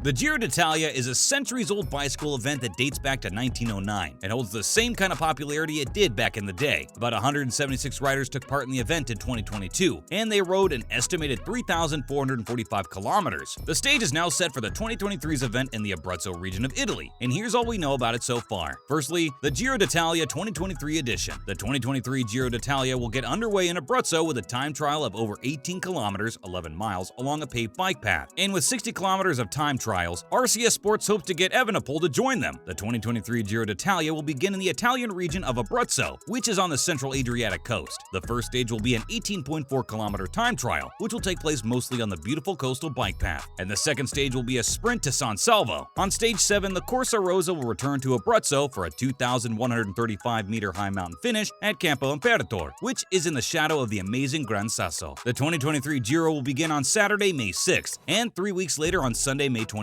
The Giro d'Italia is a centuries-old bicycle event that dates back to 1909 and holds the same kind of popularity it did back in the day. About 176 riders took part in the event in 2022, and they rode an estimated 3,445 kilometers. The stage is now set for the 2023's event in the Abruzzo region of Italy, and here's all we know about it so far. Firstly, the Giro d'Italia 2023 edition. The 2023 Giro d'Italia will get underway in Abruzzo with a time trial of over 18 kilometers, 11 miles, along a paved bike path. And with 60 kilometers of time trials, RCS Sports hopes to get Evenepoel to join them. The 2023 Giro d'Italia will begin in the Italian region of Abruzzo, which is on the central Adriatic coast. The first stage will be an 18.4-kilometer time trial, which will take place mostly on the beautiful coastal bike path. And the second stage will be a sprint to San Salvo. On stage 7, the Corsa Rosa will return to Abruzzo for a 2,135-meter high mountain finish at Campo Imperatore, which is in the shadow of the amazing Gran Sasso. The 2023 Giro will begin on Saturday, May 6th, and 3 weeks later on Sunday, May 28th.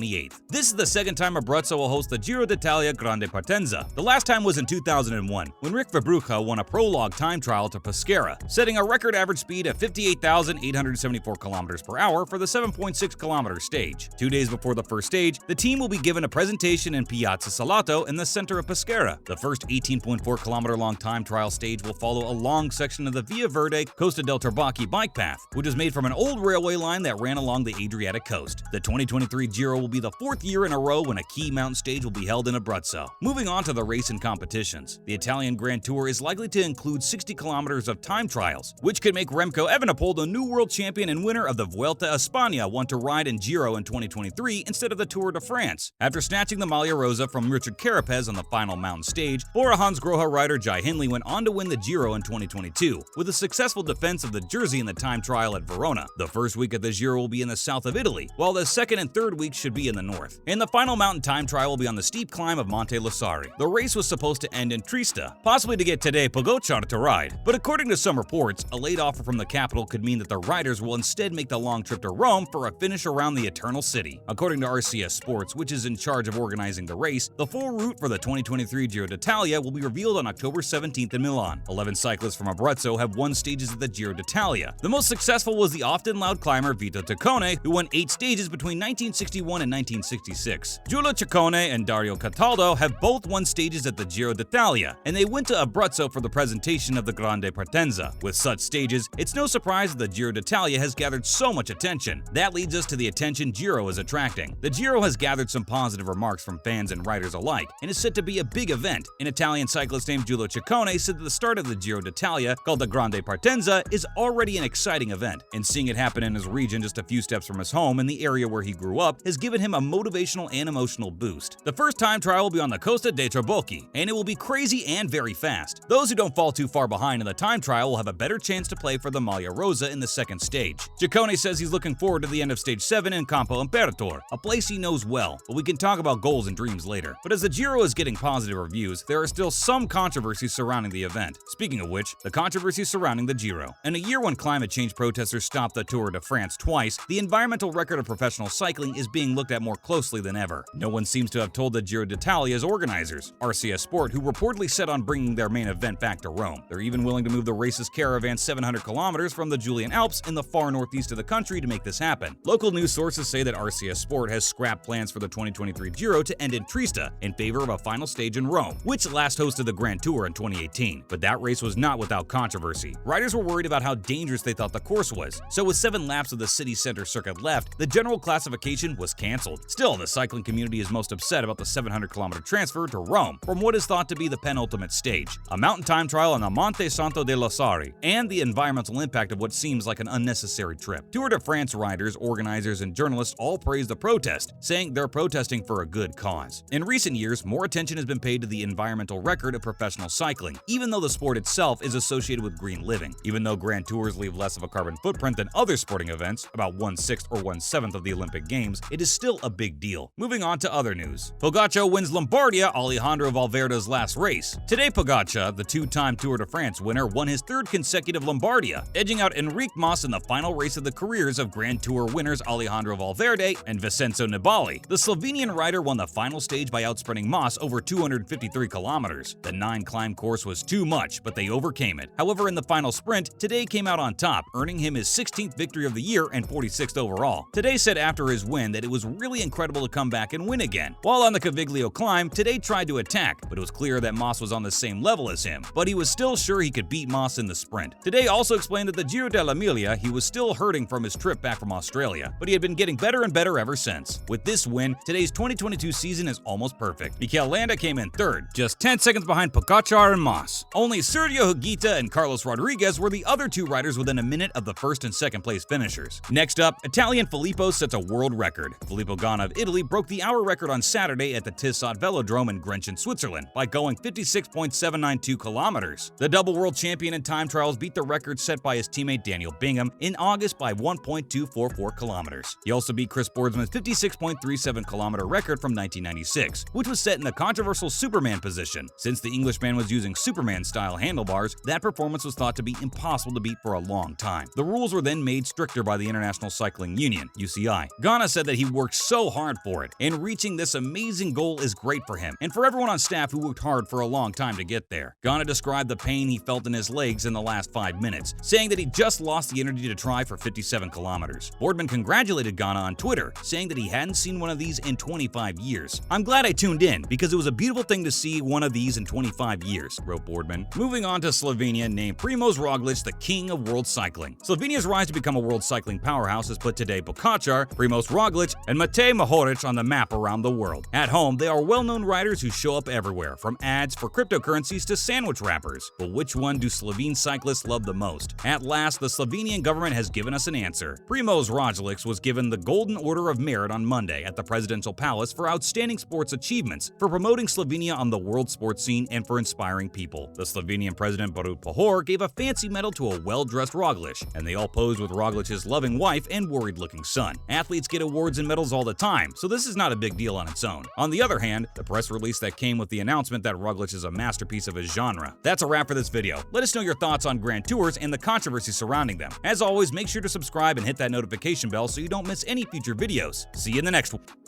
This is the second time Abruzzo will host the Giro d'Italia Grande Partenza. The last time was in 2001, when Rick Verbrucha won a prologue time trial to Pescara, setting a record average speed of 58,874 kilometers per hour for the 7.6-kilometer stage. 2 days before the first stage, the team will be given a presentation in Piazza Salato in the center of Pescara. The first 18.4-kilometer-long time trial stage will follow a long section of the Via Verde Costa del Tarbacchi bike path, which is made from an old railway line that ran along the Adriatic coast. The 2023 Giro will be the fourth year in a row when a key mountain stage will be held in Abruzzo. Moving on to the race and competitions. The Italian Grand Tour is likely to include 60 kilometers of time trials, which could make Remco Evenepoel the new world champion and winner of the Vuelta a España want to ride in Giro in 2023 instead of the Tour de France. After snatching the Maglia Rosa from Richard Carapaz on the final mountain stage, Bora Hansgrohe rider Jai Hindley went on to win the Giro in 2022, with a successful defense of the jersey in the time trial at Verona. The first week of the Giro will be in the south of Italy, while the second and third weeks should be in the north. And the final mountain time trial will be on the steep climb of Monte Losari. The race was supposed to end in Trieste, possibly to get Tadej Pogačar to ride. But according to some reports, a late offer from the capital could mean that the riders will instead make the long trip to Rome for a finish around the Eternal City. According to RCS Sports, which is in charge of organizing the race, the full route for the 2023 Giro d'Italia will be revealed on October 17th in Milan. 11 cyclists from Abruzzo have won stages of the Giro d'Italia. The most successful was the often loud climber Vito Ciccone, who won 8 stages between 1961 and 1966. Giulio Ciccone and Dario Cataldo have both won stages at the Giro d'Italia, and they went to Abruzzo for the presentation of the Grande Partenza. With such stages, it's no surprise that the Giro d'Italia has gathered so much attention. That leads us to the attention Giro is attracting. The Giro has gathered some positive remarks from fans and riders alike, and is set to be a big event. An Italian cyclist named Giulio Ciccone said that the start of the Giro d'Italia, called the Grande Partenza, is already an exciting event, and seeing it happen in his region just a few steps from his home in the area where he grew up has given him a motivational and emotional boost. The first time trial will be on the Costa dei Trabocchi, and it will be crazy and very fast. Those who don't fall too far behind in the time trial will have a better chance to play for the Maglia Rosa in the second stage. Ciccone says he's looking forward to the end of stage 7 in Campo Imperatore, a place he knows well, but we can talk about goals and dreams later. But as the Giro is getting positive reviews, there are still some controversies surrounding the event. Speaking of which, the controversy surrounding the Giro. In a year when climate change protesters stopped the Tour de France twice, the environmental record of professional cycling is being looked at more closely than ever. No one seems to have told the Giro d'Italia's organizers, RCS Sport, who reportedly set on bringing their main event back to Rome. They're even willing to move the race's caravan 700 kilometers from the Julian Alps in the far northeast of the country to make this happen. Local news sources say that RCS Sport has scrapped plans for the 2023 Giro to end in Trieste in favor of a final stage in Rome, which last hosted the Grand Tour in 2018. But that race was not without controversy. Riders were worried about how dangerous they thought the course was, so with 7 laps of the city center circuit left, the general classification was cancelled. Still, the cycling community is most upset about the 700-kilometer transfer to Rome from what is thought to be the penultimate stage, a mountain time trial on the Monte Santo de Losari, and the environmental impact of what seems like an unnecessary trip. Tour de France riders, organizers, and journalists all praised the protest, saying they're protesting for a good cause. In recent years, more attention has been paid to the environmental record of professional cycling, even though the sport itself is associated with green living. Even though Grand Tours leave less of a carbon footprint than other sporting events, about 1/6 or 1/7 of the Olympic Games, it is still a big deal. Moving on to other news. Pogačar wins Lombardia, Alejandro Valverde's last race. Today, Pogačar, the 2-time Tour de France winner, won his 3rd consecutive Lombardia, edging out Enric Mas in the final race of the careers of Grand Tour winners Alejandro Valverde and Vincenzo Nibali. The Slovenian rider won the final stage by outsprinting Mas over 253 kilometers. The 9-climb course was too much, but they overcame it. However, in the final sprint, Tadej came out on top, earning him his 16th victory of the year and 46th overall. Tadej said after his win that it was really incredible to come back and win again. While on the Caviglio climb, Today tried to attack, but it was clear that Moss was on the same level as him, but he was still sure he could beat Moss in the sprint. Today also explained that the Giro dell'Emilia he was still hurting from his trip back from Australia, but he had been getting better and better ever since. With this win, Today's 2022 season is almost perfect. Mikel Landa came in third, just 10 seconds behind Pogacar and Moss. Only Sergio Higuita and Carlos Rodriguez were the other two riders within a minute of the first and second place finishers. Next up, Italian Filippo sets a world record. Filippo Ganna of Italy broke the hour record on Saturday at the Tissot Velodrome in Grenchen, Switzerland by going 56.792 kilometers. The double world champion in time trials beat the record set by his teammate Daniel Bingham in August by 1.244 kilometers. He also beat Chris Boardsman's 56.37 kilometer record from 1996, which was set in the controversial Superman position. Since the Englishman was using Superman-style handlebars, that performance was thought to be impossible to beat for a long time. The rules were then made stricter by the International Cycling Union, UCI. Ganna said that he worked so hard for it, and reaching this amazing goal is great for him, and for everyone on staff who worked hard for a long time to get there. Ganna described the pain he felt in his legs in the last 5 minutes, saying that he just lost the energy to try for 57 kilometers. Boardman congratulated Ganna on Twitter, saying that he hadn't seen one of these in 25 years. "I'm glad I tuned in, because it was a beautiful thing to see one of these in 25 years, wrote Boardman. Moving on to Slovenia, named Primož Roglič the king of world cycling. Slovenia's rise to become a world cycling powerhouse has put Tadej Pogacar, Primož Roglič, and Matej Mohoric on the map around the world. At home, they are well-known riders who show up everywhere, from ads for cryptocurrencies to sandwich wrappers. But which one do Slovene cyclists love the most? At last, the Slovenian government has given us an answer. Primož Roglič was given the Golden Order of Merit on Monday at the Presidential Palace for outstanding sports achievements, for promoting Slovenia on the world sports scene, and for inspiring people. The Slovenian president Borut Pahor gave a fancy medal to a well-dressed Roglič, and they all posed with Roglic's loving wife and worried-looking son. Athletes get awards and medals all the time, so this is not a big deal on its own. On the other hand, the press release that came with the announcement that Roglič is a masterpiece of his genre. That's a wrap for this video. Let us know your thoughts on Grand Tours and the controversy surrounding them. As always, make sure to subscribe and hit that notification bell so you don't miss any future videos. See you in the next one.